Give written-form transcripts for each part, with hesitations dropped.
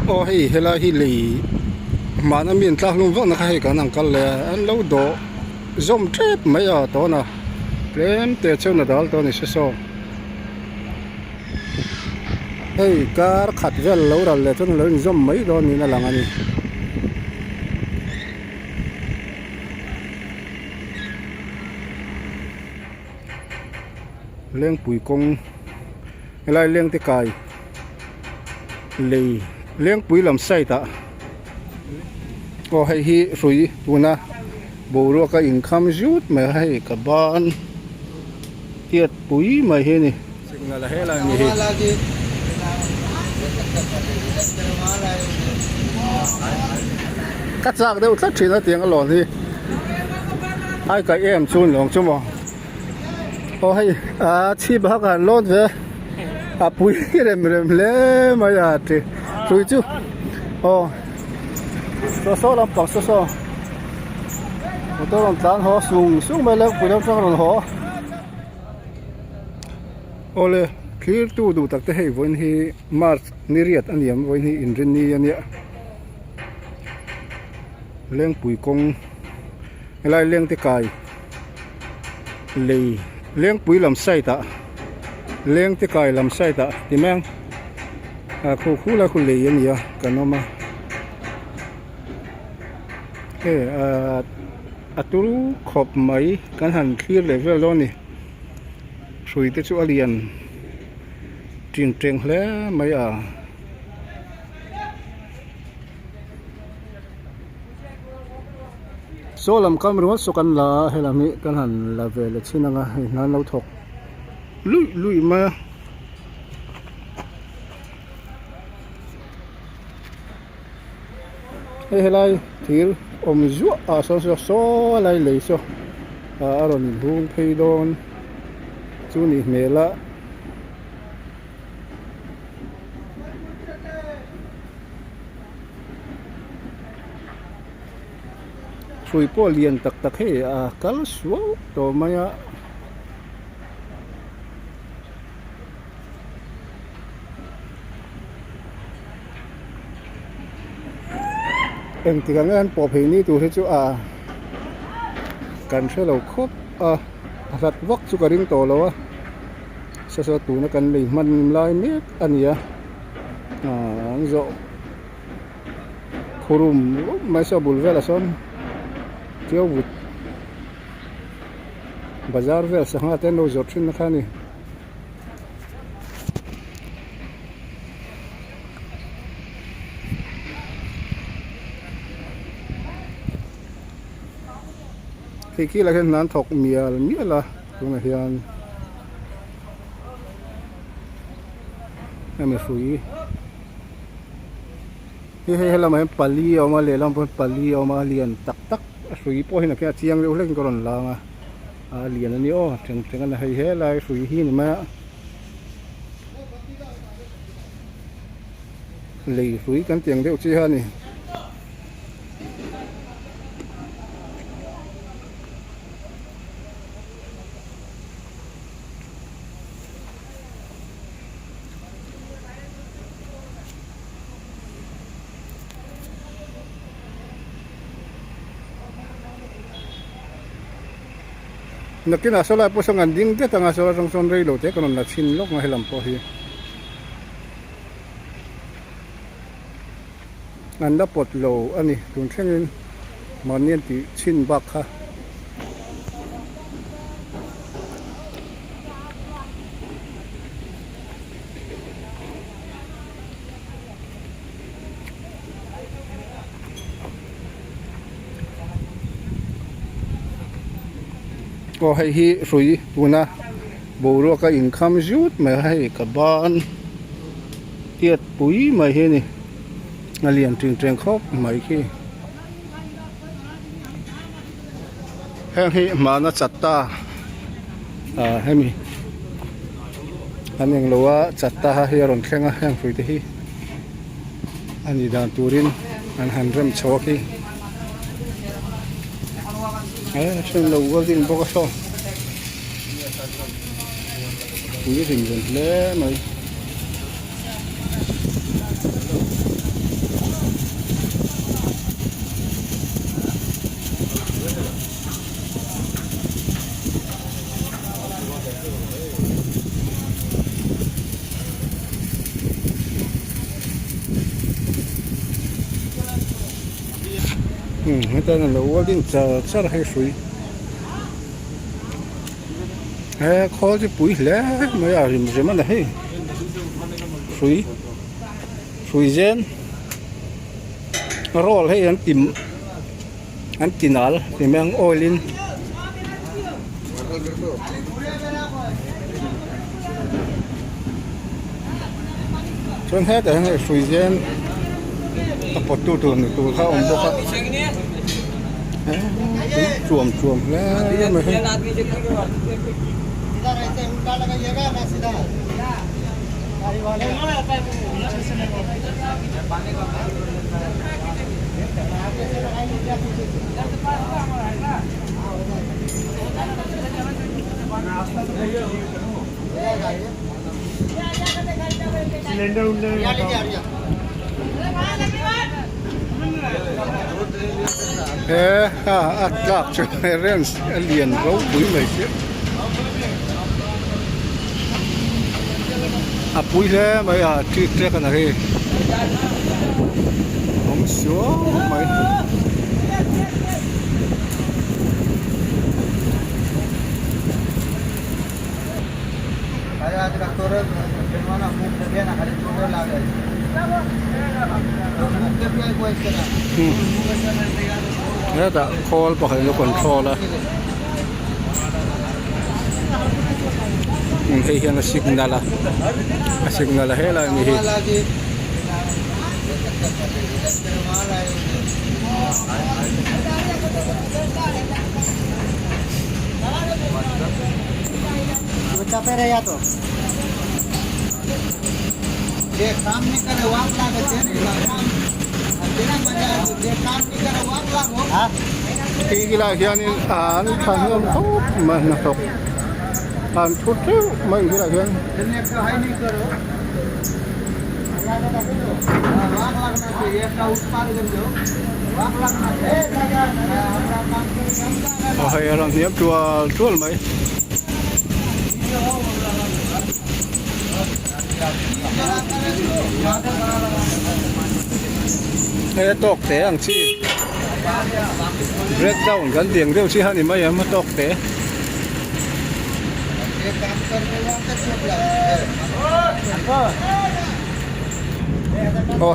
ô hi hela hi lì mà nó miền ta luôn vâng nó hay cả năng cái là anh lâu độ zoom trip mấy giờ đó nè lên từ chỗ nào đó đó này sẽ so hey car khát về lâu rồi là chỗ nào lên zoom mấy đó này là anh lên bụi công lại lên cái cài lì lên bụi làm say ta có hay hi rồi tu na bộ ruộng cái income rút mà hay cả ban tiệt bụi mà hay nè là hết là gì cắt rác đâu cắt chỉ là tiếng cái lòn đi hai cái em chun lòng chứ mà có hay chi bác à lót về bụi rem lé mà ya thì rồi chứ so làm bằng so một tôi làm tán họ xuống mấy lớp của nó trong làm họ ole clear tu đủ tắc thế với hi mars niriat anh em với hi inrini anh em lên bụi công lại lên cái cài lì lên bụi làm say ta lên cái cài làm say ta thì mang khu là khu lì anh em cái nó mà tu khop mấy cái hàng kia level đó nè rồi tới chỗ liền truyền truyền lẽ mấy số làm cam rồi số căn là hay là mấy cái hàng là về là xin nó lâu thuộc lụi mà hay là thì rúa số lại lấy số rồi hung phi đôn chú nị mẹ la chui po liền tắc hay cá số to mày em thì cái anh bỏ phê ní tụi chú cần sẽ lâu khóc rất vóc chú cái riêng tổ lâu sao tụi nó cần lấy mình lại miết anh nhỉ anh dọ khurум mấy sao bùn về là xong tiêu bụt bazar về sang là tên đâu giọt trên nó khá nè thì khi là cái nón thọc mía là cũng là hiện em suy hay là mấy pali ở mà lấy làm một pali ở mà liền tắc suy po hình là cái chiang đều lên còn là liền là nhiều chẳng là hay là suy hi mà lì suy cái tiền đều chi hơn nè nakin asola po sa nganding det ang asola sang sonrey lo te kanon na sinlok nga hilam po hi anda pot lo ani tun thengin manien ti chin bak ha có hay hi rồi tu na bộ ruộng cái income rút mà hay cả ban tiệt bụi mà hay nè là liền truyền khóc mấy khi hay mà nó chặt ta hay mi anh em lo chặt ta hay rồi khen hàng rồi thì anh đi đàn turin anh hành rem cho khi trên lầu có gì bốc so quý rình rình lẽ mày người ta là lúa đến giờ rất là hay suy khó chứ bụi lẽ mấy à gì mà này suy gen roll hay anh tìm nào thì mang oilin cho hết rồi suy gen bắt tu tu thao ông bốc chuồm lẽ mà hay lạc cho rèn liền gấu bụi mày chứ bụi thế mày chưa chết cái này không xuống mày Thế đã call bảo hành nó control là hay hiện là signal là hết là gì capek ya tuh. Dia काम नहीं करे वाक लागे तेरे तेरा मजा dia काम नहीं करे वाक लागो हाँ thì là hiện anh thành ông tốt mà nó tốt anh chút chứ mình cái là hiện दुनिया का हाई नहीं करो वाक लगना चाहिए अपना उत्पाद कर दो वाक लगना चाहिए अपना काम hay là tiếp chua mấy cái tóc té anh chị breakdown gần tiếng đâu chị hani mấy em tóc té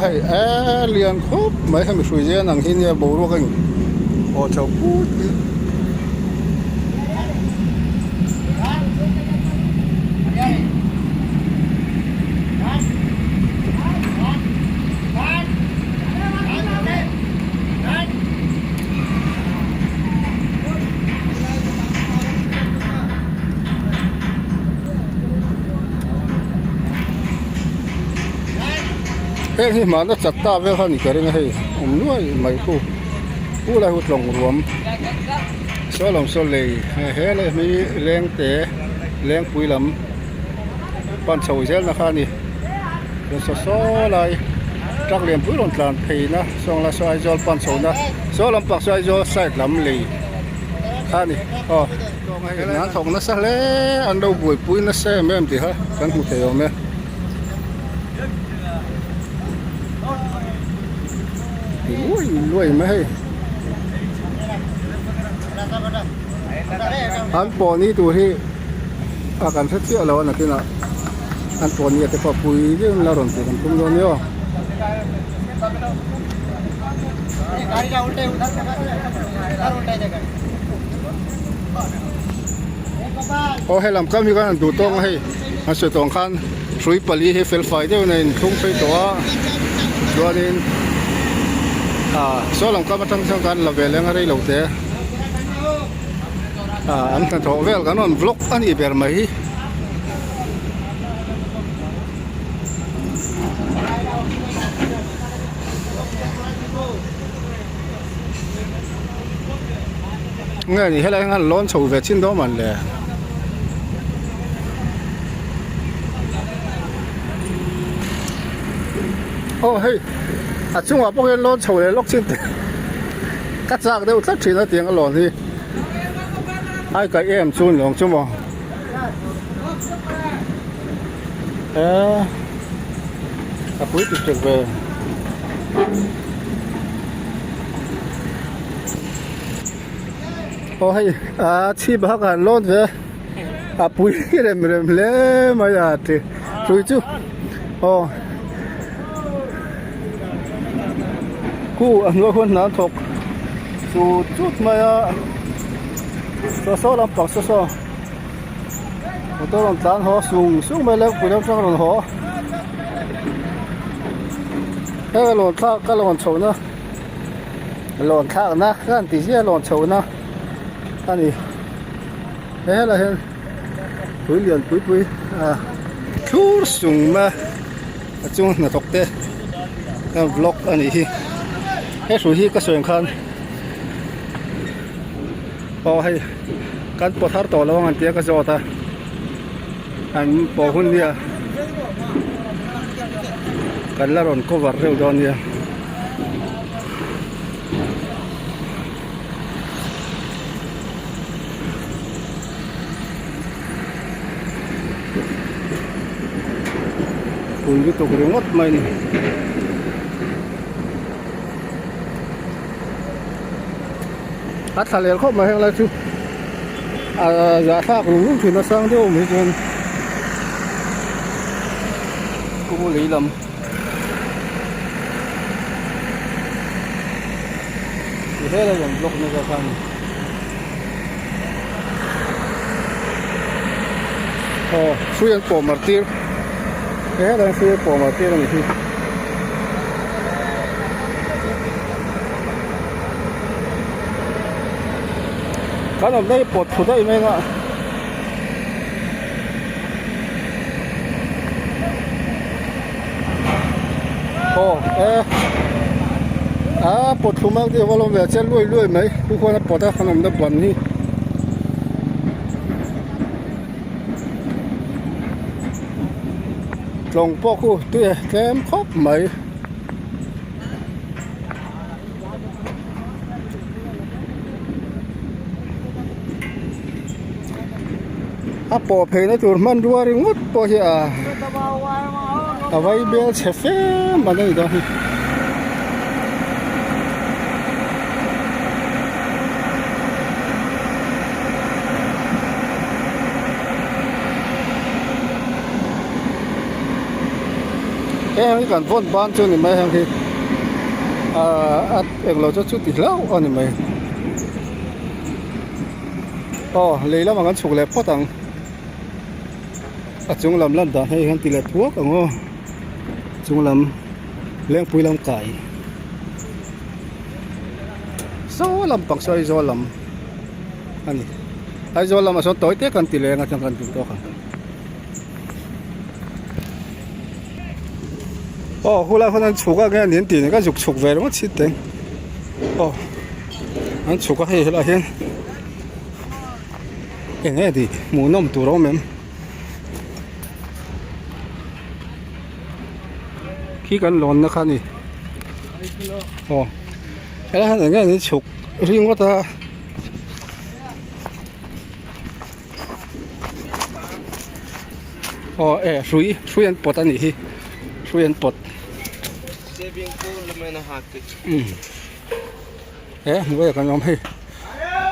hay liền khốp mấy thằng suy diễn thằng hin nhà bố ruộng cháu cút cái mà nó chặt ta với hơn cái này nuôi mấy cô lại hút lồng ruộng số lòng số lì hết là mi len té len quý lắm ban sầu rất là khan đi rồi số lại trắc liền quý lồng tràn thì nó xong là xoay gió ban sầu nó số làm bạc xoay gió sai lắm lì khan đi cái này thòng nó sao lẽ ăn đâu buổi quý nó xe mấy em thì hả cần cụ thể không em nuôi mấy anh bỏ ní tụi thì akan set sih lawan nanti nak Antonia te papui dia laron te kampung don yo गाड़ी का उल्टे उधर से उधर उल्टे जगह o hay làm cam như cái đủ tông hay anh sẽ tông khan suy pali hay fel fai dia nên không phải toa cho nên số làm cam thằng sang kan là về lên ở đây lâu thế anh ta thọ về cái non vlog anh đi về mấy nghe thì hết là anh lon sầu về trên đó mà lẽ hey chúng ta bao giờ lon sầu để lóc trên cắt ra đâu tất chỉ là tiếng cái lon thì ai cái em xuân lòng chứ mà cuối tuyệt về โอ้ให้ชีพกันร้อนเถอะปุ๋ยเริ่มเลยมาอยากจะช่วยจูโอ้กูอันว่าคนนั้นถกสูจุดมาโซ่ลำปักโซ่ตัวลำตาลหัวสูงไปแล้วกูจะฟังลำหัวแค่หล่นข้าก็หล่นโฉนะหล่นข้านะข้างตีเสียหล่นโฉนะอันนี้เฮ้ยอะไรเห็นปุ๋ยเหรียญปุ๋ยชูสูงมาจุ่มหน้าตกเตะแล้วบล็อกอันนี้ให้สูงที่ก็สวยงามพอให้การปวดท้าต่อแล้วมันเตี้ยก็จะต่ออันพอหุ่นเนี่ยกันแล้วเราก็วัดเร็วตอนนี้คุณก็ตกเรื่องวัดไหมนี่อัดทะเลเข้ามาให้อะไรชูอย่าทากลุงถึงมาสร้างเดียวไม่จนกูหลีลำที่ให้เราอย่างบล็อกในกระชังโอ้ช่วยกันปอมาร์ตี้ให้เราช่วยปอมาร์ตี้กันอีกทีขนมได้ปวดถุได้ไหมล่ะโอ้ปวดถุมากที่ว่าเราแบบจะลุยไหมทุกคนปวดถ้าขนมได้ปวดนี่ลงพวกคู่ตัวแกมครบไหมปอเพนะตัวมันด้วยงดปอเหี้ยเอาไว้เบี้ยเชฟเฟ่มันได้ด้วยมีการพ่นบ้านช่วงนี้ไหมครับที่เอกเราจะชุดติดแล้วอันนี้ไหมอ๋อเลยแล้วมันกันฉุกเลยพ่อตังจุงลำลั่นด่าให้กันตีเลยทั่วกันว่าจุงลำเลี้ยงปุ๋ยลำไก่โซ่ลำปักโซ่โซ่ลำอันนี้ไอ้โซ่ลำมาโซ่ต่อยเตะกันตีเลยกันจังกันติดตัวกันอ๋อ后来可能ฉุกก็แค่年底那个ฉุกไปแล้วมันชิดเต็งอ๋ออันฉุกก็ให้เราเห็นยังไงดีหมูนุ่มตัวเราเหม็นขี้กันร้อนนะครับนี่อ๋อแล้วอย่างเงี้ยนี่ฉุกริงว่าตาอ๋อสุยอันปวดอันนี้สุยอันปวดมึงก็อยากกันยอมให้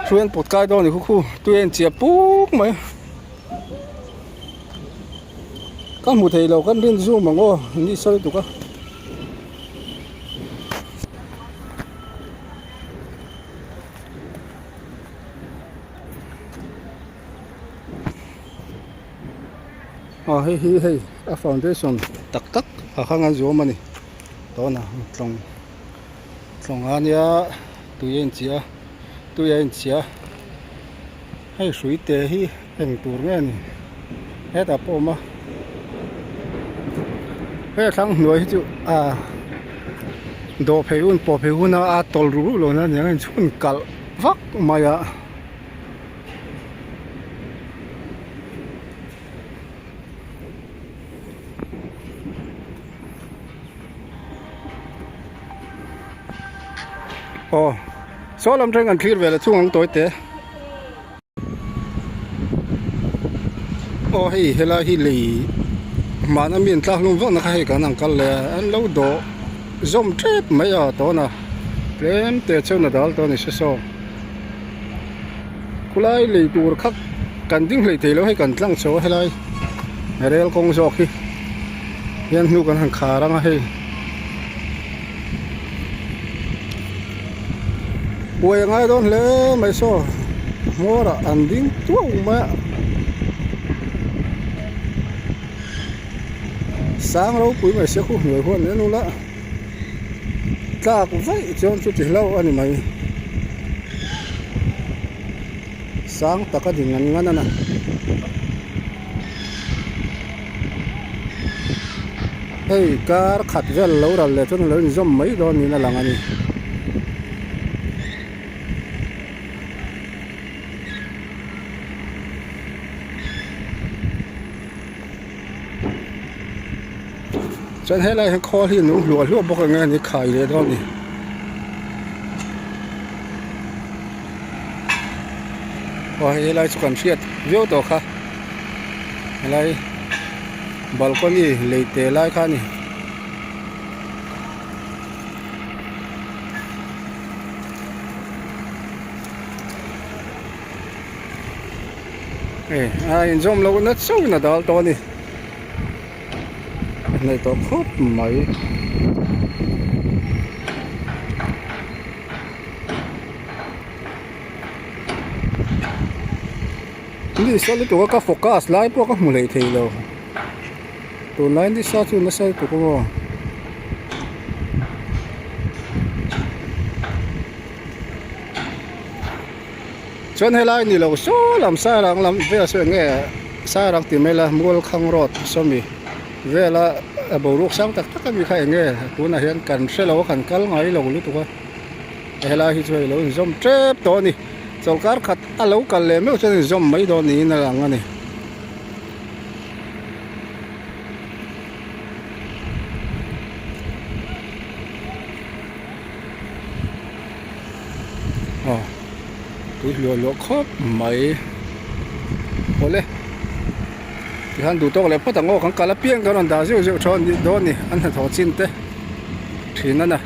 สุยอันปวดกายโดนนี่คู่ตัวเองเจ็บปุ๊กไหมกันหมดเลยเรากันเล่นสู้มั้งโอ้นี่สวยถูกอ่ะอ๋อเฮ้ยฟาวเดชั่นตักข้างงานอยู่มันนี่ตัวน่ะตรงอันเนี้ยตัวเย็นเสียให้สวยเตะให้เป็นตัวเงี้ยนี่ให้แต่พอมาให้ทั้งหน่วยจุโดเพยุนปอเพยุนตอลรู้เลยนะอย่างนั้นชุนกัลฟักมายาโอ้โซลำเทงกันคลีร์เวลช่วงตัวเตะโอ้เฮลาฮิลีมาน้ำมีนตาลุงฟังนะครับให้กันนั่งกันเลยอันเราโดจอมเจ็บไม่ยอตัวน่ะเปลี่ยนเตะเจ้าหน้าดัลตัวนี้เสีย kulai lei tur khak kan ding lei thei lo hai kan tlang chaw helai rel kong jok hi yan nu kan han kharang a hei uai ngai don le mai so mora anding tu ma sáng lâu cuối mày sẽ khu người hơn nữa luôn đó ta cũng vậy cho chút thì lâu anh mày sáng ta có thì ngắn ngắn nè hey cá khát ra lâu rồi là cho nó lớn giống mấy đó như là làm anh chân hết lại kho thì nó lùa lùa bốc nghe thì khải đấy đó nè hết lại chụp cảnh siết view đó khá lại balcony lấy té lại khá nè ai zoom lâu nó sâu nó đào to nè này to khóc mấy đi sao lấy tụi các focus lại bao các mù lệ thì đâu tụi lại đi sao tụi nó sao tụi có cho nên lại nhiều số làm sao làm về sự nghe sao làm tìm là mua khang rót sao mi về là bầu ruộng sáng tất cả các cái nghe cũng là hiện cần sẽ lâu cần cắt ngay lâu lúc thôi hay là khi chơi lâu zoom chép to nè sau cả khát lâu cần lấy mấy cái zoom mấy đó nè là ngon nè tôi lừa khóc mấy hồi lên thì hắn đủ to lại bắt đầu ngô kháng cá lá pieng cái đó đã rượu cho đi đó nè anh thằng thọ chín thế thì nó nè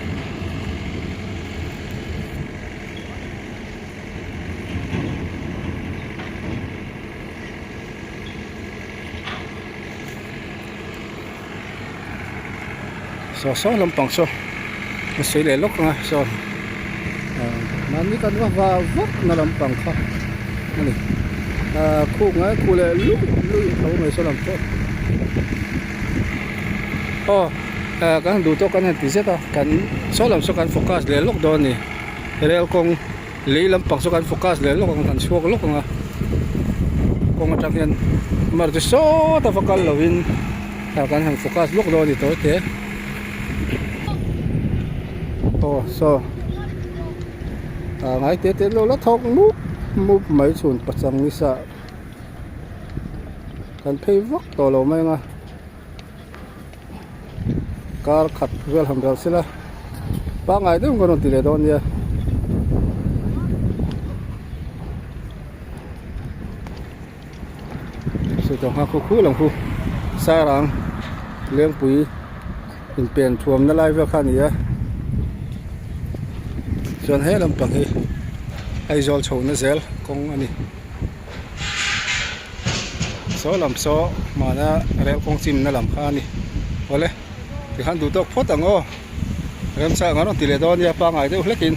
so làm bằng so nó sẽ để lúc ngay so mà ní con nó vào vóc nó làm bằng không này khu ngay khu là lúc thấu này sao làm tốt cái đủ to cái này thì rất là cái số làm số cái focus để lúc đó nè rồi con lấy làm bằng số cái focus để lúc con số cái lúc con trang hiện mà cái số ta focus là win cái hàng focus lúc đó thì tối thế so ngay tết lâu lắm thóc múp mấy chuồn bật sang như sao cần phải vóc to lâu mấy nga car khát về làm đâu xí là ba ngày đấy không còn tiền để đâu nhỉ sự trong hàng khu làm khu xa rằng liên quý in tiền chuồng nó lại về khăn nhỉ chọn hết làm bằng gì ai dọn chậu nó dễ con anh đi số làm số mà nó rêu con chim nó làm khan đi thôi thì hắn đủ tốc phốt tầng ô em sợ nó tỷ lệ đó nha ba ngày tôi lấy kín